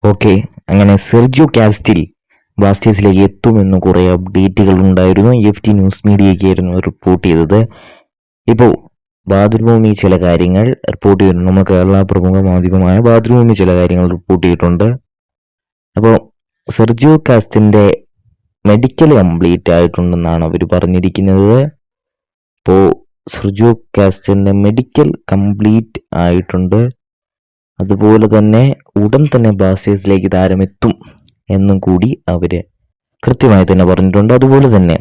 Okay, അങ്ങനെ Sergio കാസ്റ്റിൽ ബ്ലാസ്റ്റേഴ്സിലേക്ക് എത്തുമെന്ന് കുറേ അപ്ഡേറ്റുകൾ ഉണ്ടായിരുന്നു. FT ന്യൂസ് മീഡിയയ്ക്കായിരുന്നു റിപ്പോർട്ട് ചെയ്തത്. ഇപ്പോൾ മാതൃഭൂമി ചില കാര്യങ്ങൾ റിപ്പോർട്ട് ചെയ്തിട്ടുണ്ട്. നമ്മൾ കേരള പ്രമുഖ മാധ്യമമായ മാതൃഭൂമി ചില കാര്യങ്ങൾ റിപ്പോർട്ട് ചെയ്തിട്ടുണ്ട്. അപ്പോൾ സെർജിയോ കാസ്റ്റിൻ്റെ മെഡിക്കൽ കംപ്ലീറ്റ് ആയിട്ടുണ്ടെന്നാണ് അവർ പറഞ്ഞിരിക്കുന്നത്. ഇപ്പോൾ സെർജിയോ കാസ്റ്റിൻ്റെ മെഡിക്കൽ കംപ്ലീറ്റ് ആയിട്ടുണ്ട്. അതുപോലെ തന്നെ ഉടൻ തന്നെ ബ്ലാസ്റ്റേഴ്സിലേക്ക് താരമെത്തും എന്നും കൂടി അവർ കൃത്യമായി തന്നെ പറഞ്ഞിട്ടുണ്ട്. അതുപോലെ തന്നെ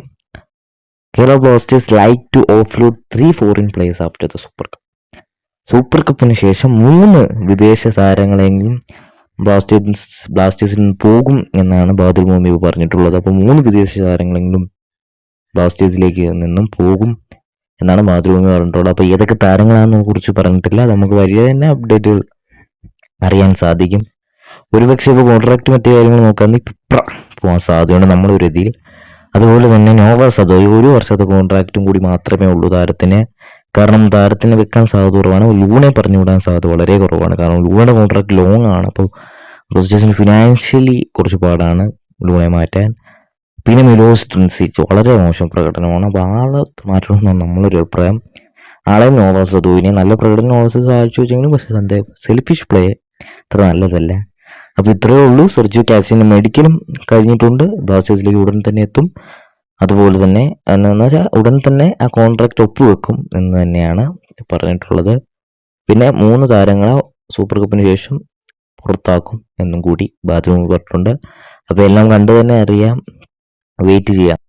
Kerala Blasters like to offload 3 foreign players after the super കപ്പിന് ശേഷം 3 വിദേശ താരങ്ങളെങ്കിലും ബ്ലാസ്റ്റേഴ്സിൽ നിന്ന് പോകും എന്നാണ് മാതൃഭൂമി പറഞ്ഞിട്ടുള്ളത്. അപ്പോൾ 3 വിദേശ താരങ്ങളെങ്കിലും ബ്ലാസ്റ്റേഴ്സിലേക്ക് നിന്നും പോകും എന്നാണ് മാതൃഭൂമി പറഞ്ഞിട്ടുള്ളത്. അപ്പോൾ ഏതൊക്കെ താരങ്ങളാണെന്ന് കുറിച്ച് പറഞ്ഞിട്ടില്ല. നമുക്ക് വലിയ തന്നെ അപ്ഡേറ്റുകൾ അറിയാൻ സാധിക്കും. ഒരുപക്ഷെ ഇപ്പോൾ കോൺട്രാക്ട് മറ്റു കാര്യങ്ങൾ നോക്കുകയാണെങ്കിൽ പോകാൻ സാധ്യതയുണ്ട് നമ്മുടെ ഒരു രീതിയിൽ. അതുപോലെ തന്നെ നോവ സദോയ് 1 വർഷത്തെ കോൺട്രാക്റ്റും കൂടി മാത്രമേ ഉള്ളൂ താരത്തിന്. കാരണം താരത്തിന് വെക്കാൻ സാധ്യത കുറവാണ്. ലൂണെ പറഞ്ഞു വിടാൻ സാധ്യത വളരെ കുറവാണ്. കാരണം ലൂണയുടെ കോൺട്രാക്ട് ലോങ് ആണ്. അപ്പോൾ ബ്ലാസ്റ്റേഴ്സിന് ഫിനാൻഷ്യലി കുറച്ച് പാടാണ് ലൂണെ മാറ്റാൻ. പിന്നെ മിലോസ് ട്രിൻസിച്ച് വളരെ മോശം പ്രകടനമാണ്. അപ്പോൾ ആളെ മാറ്റണമെന്നാണ് നമ്മളൊരു അഭിപ്രായം. ആളെയും നോവ സദോയിനെ നല്ല പ്രകടനം സാധിച്ചു വെച്ചെങ്കിലും പക്ഷേ തൻ്റെ സെൽഫിഷ് പ്ലേ അത്ര നല്ലതല്ല. അപ്പോൾ ഇത്രയേ ഉള്ളൂ. സെർജിയോ കാസ്റ്റിൻ്റെ മെഡിക്കലും കഴിഞ്ഞിട്ടുണ്ട്. ബ്ലാസ്റ്റേഴ്സിലേക്ക് ഉടൻ തന്നെ എത്തും. അതുപോലെ തന്നെ എന്ന് വെച്ചാൽ ഉടൻ തന്നെ ആ കോൺട്രാക്റ്റ് ഒപ്പുവെക്കും എന്ന് തന്നെയാണ് പറഞ്ഞിട്ടുള്ളത്. പിന്നെ 3 താരങ്ങളെ സൂപ്പർ കപ്പിന് ശേഷം പുറത്താക്കും എന്നും കൂടി ബാത്റൂമിൽ പറഞ്ഞിട്ടുണ്ട്. അപ്പോൾ എല്ലാം കണ്ടു തന്നെ അറിയാം. വെയിറ്റ് ചെയ്യാം.